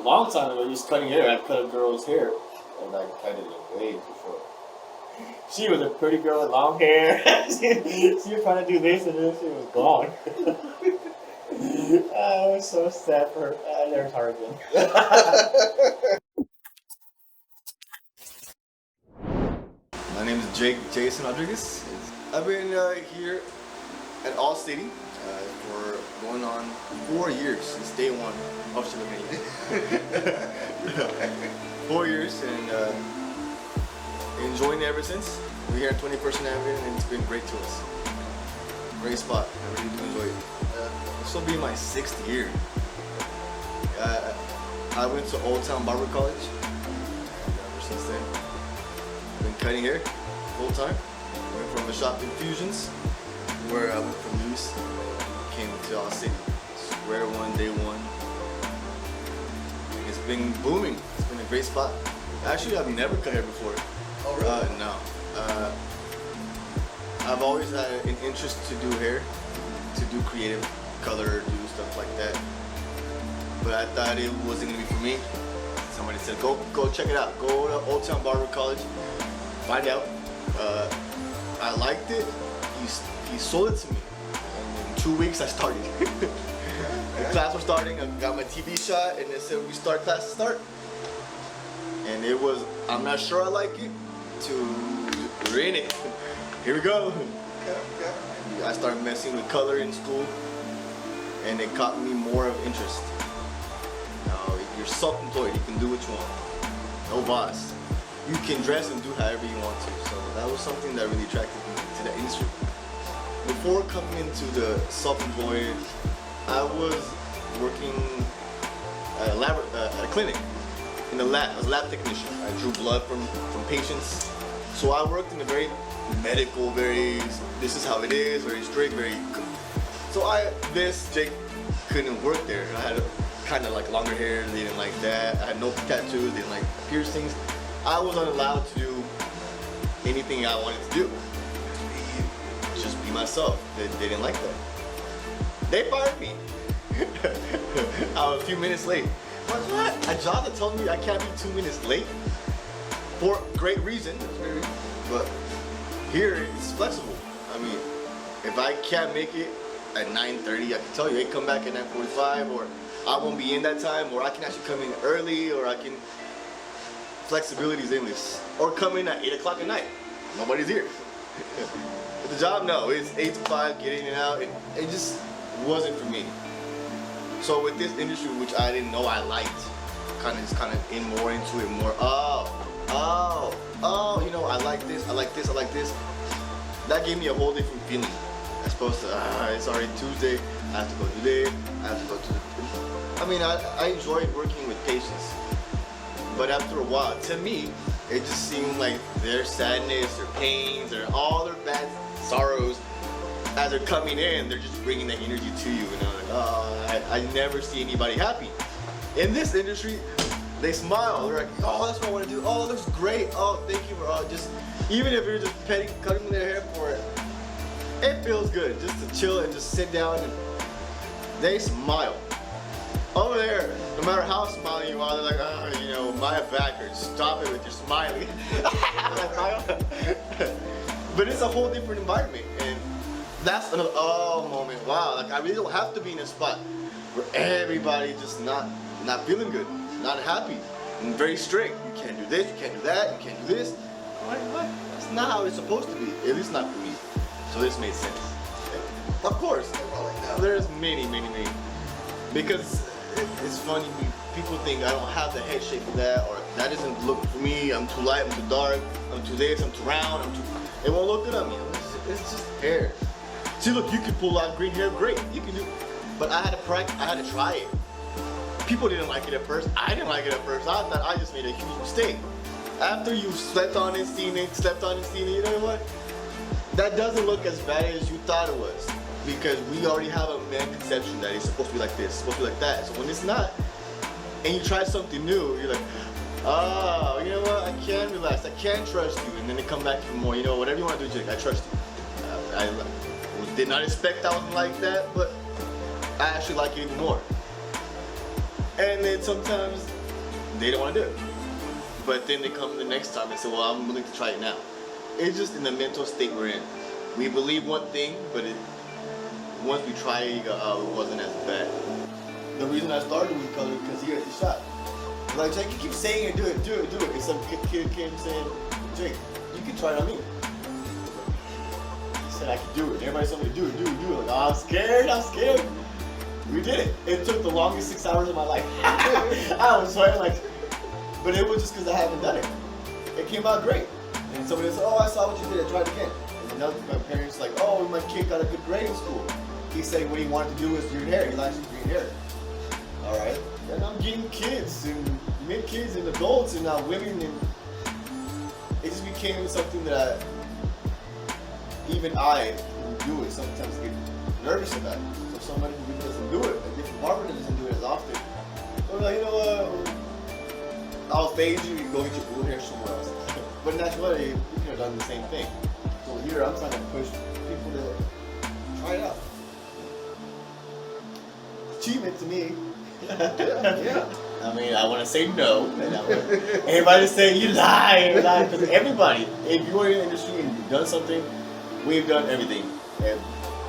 long time ago, just cutting hair. I cut a girl's hair, and I cut it way before. She was a pretty girl with long hair. she was trying to do this, and then she was gone. I was so sad for her. I never saw her again. My name is Jason Rodriguez. I've been here at All City for going on 4 years since day one. Oh, shit, look at you. 4 years and enjoying it ever since. We're here at 21st Avenue and it's been great to us. Great spot. I really do enjoy it. This will be my 6th year. I went to Old Town Barber College. Ever since then, I've been cutting hair full time. Went from the shop Infusions, where I went from Luis, came to All City. Square one, day one. It's been booming. It's been a great spot. Actually, I've never cut hair before. Oh, really? No. I've always had an interest to do hair, to do creative color, do stuff like that. But I thought it wasn't gonna be for me. Somebody said, go check it out. Go to Old Town Barber College, find out. I liked it. He sold it to me. And in 2 weeks I started. The class was starting, I got my TV shot, and they said we start class to start. And it was, I'm not sure I like it, to we're in it. Here we go. Okay. I started messing with color in school, and it caught me more of interest. Now, if you're self-employed, you can do what you want. No boss. You can dress and do however you want to. So that was something that really attracted me to the industry. Before coming into the self-employed, I was working at a clinic, in the lab. I was a lab technician. I drew blood from patients. So I worked in a very medical, this is how it is, very strict, so Jake couldn't work there. I had kind of like longer hair, they didn't like that. I had no tattoos, they didn't like piercings. I wasn't allowed to do anything I wanted to do. Just be myself. They didn't like that. They fired me. I was a few minutes late. What? A job that told me I can't be 2 minutes late? For great reason, but here it's flexible. I mean, if I can't make it at 9:30, I can tell you, hey, come back at 9:45, or I won't be in that time, or I can actually come in early, or I can, flexibility is endless. Or come in at 8 o'clock at night, nobody's here. But the job, no, it's 8 to 5, get in and out, it just wasn't for me. So with this industry, which I didn't know I liked, kind of in more into it more, you know, I like this, I like this, I like this. That gave me a whole different feeling. As opposed to, it's already Tuesday, I have to go do this, I have to go to the... I mean, I enjoyed working with patients. But after a while, to me, it just seemed like their sadness, their pains, all their bad sorrows, as they're coming in, they're just bringing that energy to you. And I'm like, I never see anybody happy. In this industry, they smile. They're like, oh, that's what I want to do. Oh, it looks great. Oh, thank you for just, even if you're just cutting their hair for it, it feels good just to chill and just sit down and they smile. Over there, no matter how smiling you are, they're like, oh, you know, my back hurts. Stop it with your smiling. But it's a whole different environment, and that's another moment. Wow, like I really don't have to be in a spot where everybody just not feeling good, not happy, and very strict. You can't do this, you can't do that, you can't do this. What? That's not how it's supposed to be. At least not for me. So this made sense. Of course, there's many. Because it's funny, people think I don't have the head shape for that, or that doesn't look for me, I'm too light, I'm too dark, I'm too this, I'm too round, it won't look good on me. It's just hair. See, look, you can pull out green hair, great, you can do, but I had to try it. People didn't like it at first, I didn't like it at first, I thought I just made a huge mistake. After you slept on it, seen it, you know what? That doesn't look as bad as you thought it was. Because we already have a misconception that it's supposed to be like this, it's supposed to be like that. So when it's not, and you try something new, you're like, oh, you know what, I can relax, I can trust you. And then they come back even more, you know, whatever you want to do, Jake, I trust you. I did not expect I was like that, but I actually like it even more. And then sometimes they don't want to do it. But then they come the next time and say, well, I'm willing to try it now. It's just in the mental state we're in. We believe one thing, but once we try it, it wasn't as bad. The reason I started with color is because he had the shot. Like, Jake, you keep saying it, do it. And some kid came saying, Jake, you can try it on me. He said I could do it. Everybody told me to do it. Like, oh, I'm scared. We did it. It took the longest 6 hours of my life. I was sweating like, but it was just because I haven't done it. It came out great. And somebody said, oh, I saw what you did. I tried again. And then my parents like, oh, my kid got a good grade in school. He said what he wanted to do was green hair. He likes green hair. All right. And I'm getting kids and mid-kids and adults and now women, and it just became something that even I who do it sometimes get nervous about it. So somebody who doesn't do it, a different barber that doesn't do it as often, so like, you know what, I'll fade you and go get your blue hair somewhere else. But in actuality, you could have done the same thing. So here I'm trying to push people to try it out. Achievement to me. Yeah. I mean, I want to say no, and I want everybody to say you lie, because everybody, if you're in the industry and you've done something, we've done everything. And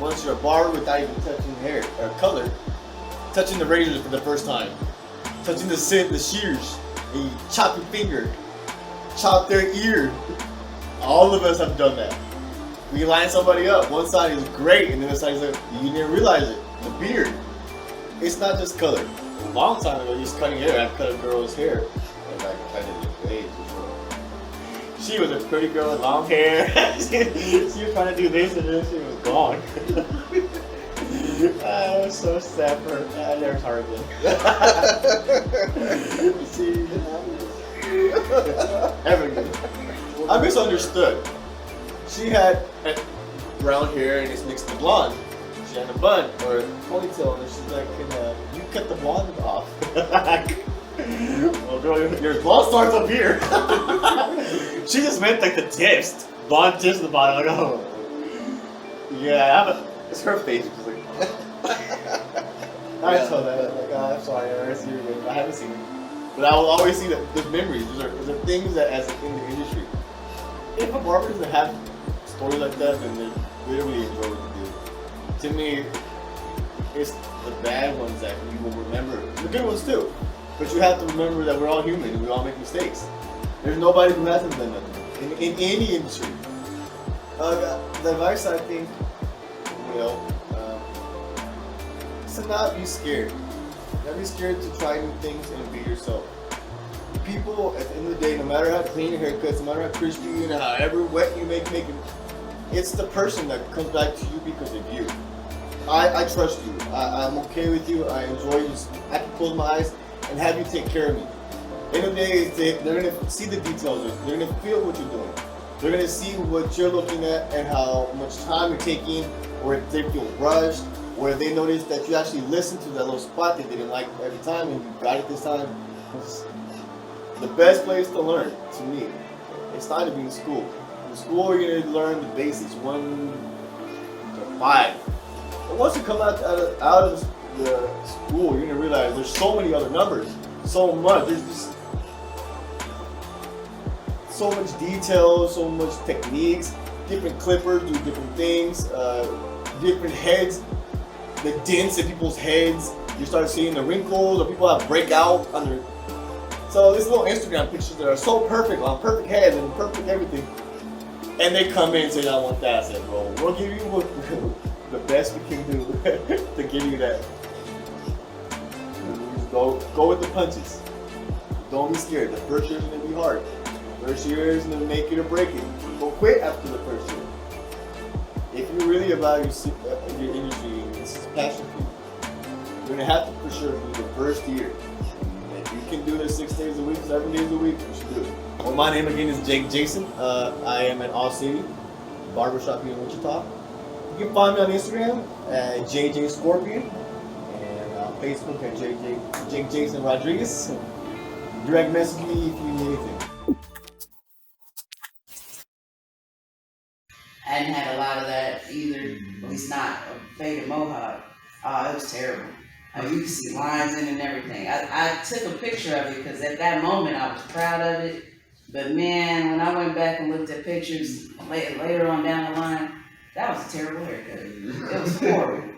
once you're a barber without even touching hair or color, touching the razors for the first time, touching the shears, and you chop your finger, chop their ear. All of us have done that. We line somebody up. One side is great, and the other side is like, you didn't realize it. The beard. It's not just color. A long time ago, just cutting hair. I cut a girl's hair, and I cut it in waves before. She was a pretty girl with long hair. she was trying to do this, and then she was gone. I was so sad for her. I never saw her again. See, everything. I misunderstood. She had brown hair and it's mixed with blonde. She had a bun or a ponytail, and she's like, "Can you cut the blonde off?" Well, girl, your blonde starts up here. She just meant like the tips, blonde tips at the bottom. Like, oh, yeah, it's her face. She's like, I told that. Like, oh, I'm sorry, I never see her again. I haven't seen her, but I will always see that there's memories. Those are things that, as in the industry, if a barber doesn't have stories like that, then they really enjoy what they do. To me, it's the bad ones that you will remember. The good ones too. But you have to remember that we're all human and we all make mistakes. There's nobody who hasn't done nothing in any industry. The advice I think, is to not be scared. Not be scared to try new things and be yourself. People, at the end of the day, no matter how clean your haircuts, no matter how crispy and however wet you make it, it's the person that comes back to you because of you. I trust you. I'm okay with you. I enjoy you. I can close my eyes and have you take care of me. End of the day, they're going to see the details. They're going to feel what you're doing. They're going to see what you're looking at and how much time you're taking, or if they feel rushed, or if they notice that you actually listen to that little spot that they didn't like every time and you got it this time. It's the best place to learn, to me. It's time to be in school. In school, you're going to learn the basics, 1 to 5. And once you come out of the school, you're going to realize there's so many other numbers, so much. There's just so much detail, so much techniques, different clippers do different things, different heads, the dents in people's heads. You start seeing the wrinkles, or people have breakout on their. So these little Instagram pictures that are so perfect, on perfect heads and perfect everything, and they come in and say, "I want that." I said, "Bro, we'll give you the best we can do to give you that." Go with the punches. Don't be scared. The first year is gonna be hard. First year is gonna make it or break it. Don't quit after the first year. If you're really about your industry, and this is passion for you, you're gonna have to for sure do the first year. If you can do this 6 days a week, 7 days a week, you should do it. Well, my name again is Jake Jason. I am at All City Barbershop here in Wichita. You can find me on Instagram at JJ Scorpion, and on Facebook at Jake Jason Rodriguez. Direct message me if you need anything. I hadn't had a lot of that either, at least not a faded mohawk. Oh, it was terrible. You can see lines in it and everything. I took a picture of it because at that moment I was proud of it. But man, when I went back and looked at pictures later on down the line, that was a terrible haircut. It was horrible.